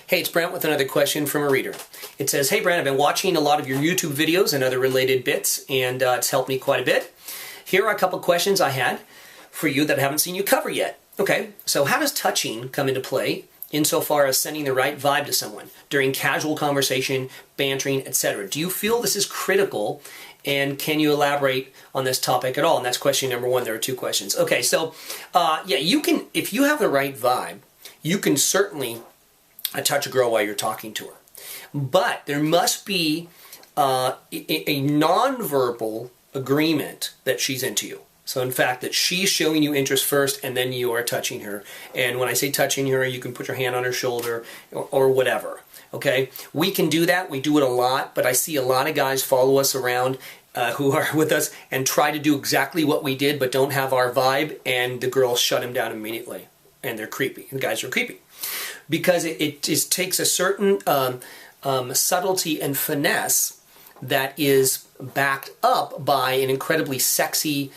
Hey, it's Brent with another question from a reader. It says, hey Brent, I've been watching a lot of your YouTube videos and other related bits, and it's helped me quite a bit. Here are a couple questions I had for you that I haven't seen you cover yet. Okay, so how does touching come into play insofar as sending the right vibe to someone during casual conversation, bantering, etc.? Do you feel this is critical, and can you elaborate on this topic at all? And that's question number one. There are two questions. Okay, so yeah, you can, if you have the right vibe, you can certainly touch a girl while you're talking to her. But there must be a nonverbal agreement that she's into you. So in fact, that she's showing you interest first and then you are touching her. And when I say touching her, you can put your hand on her shoulder or whatever. Okay? We can do that. We do it a lot, but I see a lot of guys follow us around who are with us and try to do exactly what we did but don't have our vibe, and the girls shut him down immediately. And they're creepy. And guys are creepy. Because it just takes a certain subtlety and finesse that is backed up by an incredibly sexy,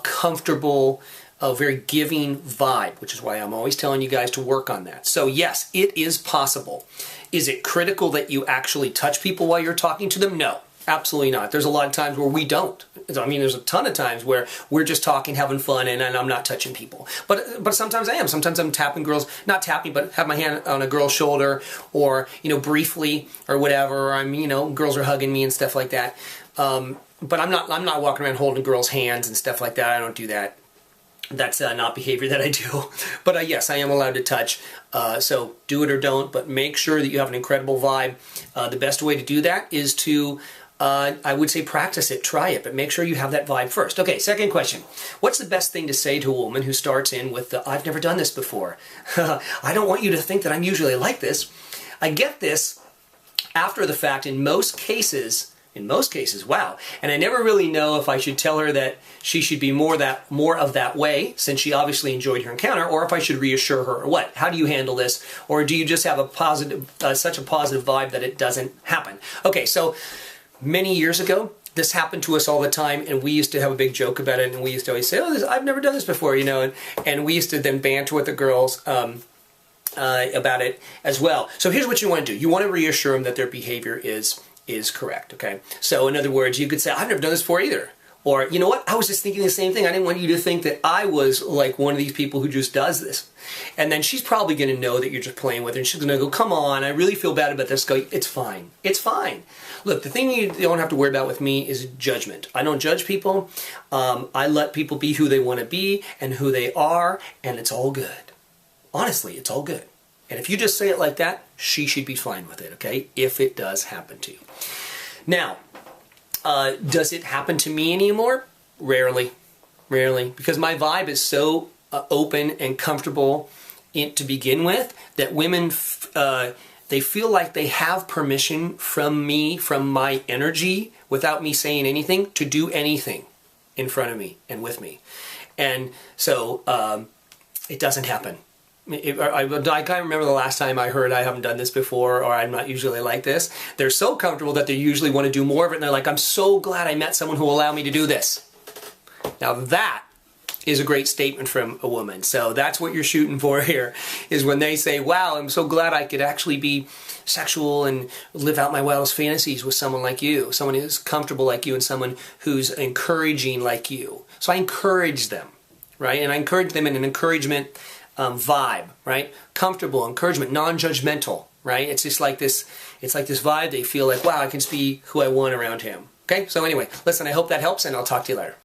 comfortable, very giving vibe, which is why I'm always telling you guys to work on that. So yes, it is possible. Is it critical that you actually touch people while you're talking to them? No, absolutely not. There's a lot of times where we don't. I mean, there's a ton of times where we're just talking, having fun, and I'm not touching people. But sometimes I am. Sometimes I'm tapping girls, not tapping, but have my hand on a girl's shoulder, or briefly, or whatever. Or I'm, girls are hugging me and stuff like that. But I'm not walking around holding girls' hands and stuff like that. I don't do that. That's not behavior that I do. But yes, I am allowed to touch. So do it or don't, but make sure that you have an incredible vibe. The best way to do that is to I would say practice it, try it, but make sure you have that vibe first. Okay, second question. What's the best thing to say to a woman who starts in with the, I've never done this before. I don't want you to think that I'm usually like this. I get this after the fact in most cases, wow. And I never really know if I should tell her that she should be more of that way, since she obviously enjoyed her encounter, or if I should reassure her, or what. How do you handle this? Or do you just have a positive, such a positive vibe that it doesn't happen? Okay, so many years ago, this happened to us all the time, and we used to have a big joke about it, and we used to always say, I've never done this before, and we used to then banter with the girls about it as well. So here's what you want to do. You want to reassure them that their behavior is correct, okay? So in other words, you could say, I've never done this before either. Or, you know what, I was just thinking the same thing. I didn't want you to think that I was like one of these people who just does this. And then she's probably going to know that you're just playing with her, and she's going to go, come on, I really feel bad about this. Go, it's fine. It's fine. Look, the thing you don't have to worry about with me is judgment. I don't judge people. I let people be who they want to be and who they are, and it's all good. Honestly, it's all good. And if you just say it like that, she should be fine with it, okay? If it does happen to you. Now, does it happen to me anymore? Rarely. Rarely. Because my vibe is so open and comfortable to begin with that women, they feel like they have permission from me, from my energy, without me saying anything, to do anything in front of me and with me. And so it doesn't happen. I can't remember the last time I heard I haven't done this before, or I'm not usually like this. They're so comfortable that they usually want to do more of it, and they're like, I'm so glad I met someone who will allow me to do this. Now that is a great statement from a woman. So that's what you're shooting for here, is when they say, wow, I'm so glad I could actually be sexual and live out my wildest fantasies with someone like you, someone who's comfortable like you, and someone who's encouraging like you. So I encourage them, right? And I encourage them in an encouragement vibe, right? Comfortable, encouragement, non-judgmental, right? It's just like this, it's like this vibe. They feel like, wow, I can be who I want around him. Okay? So anyway, listen, I hope that helps, and I'll talk to you later.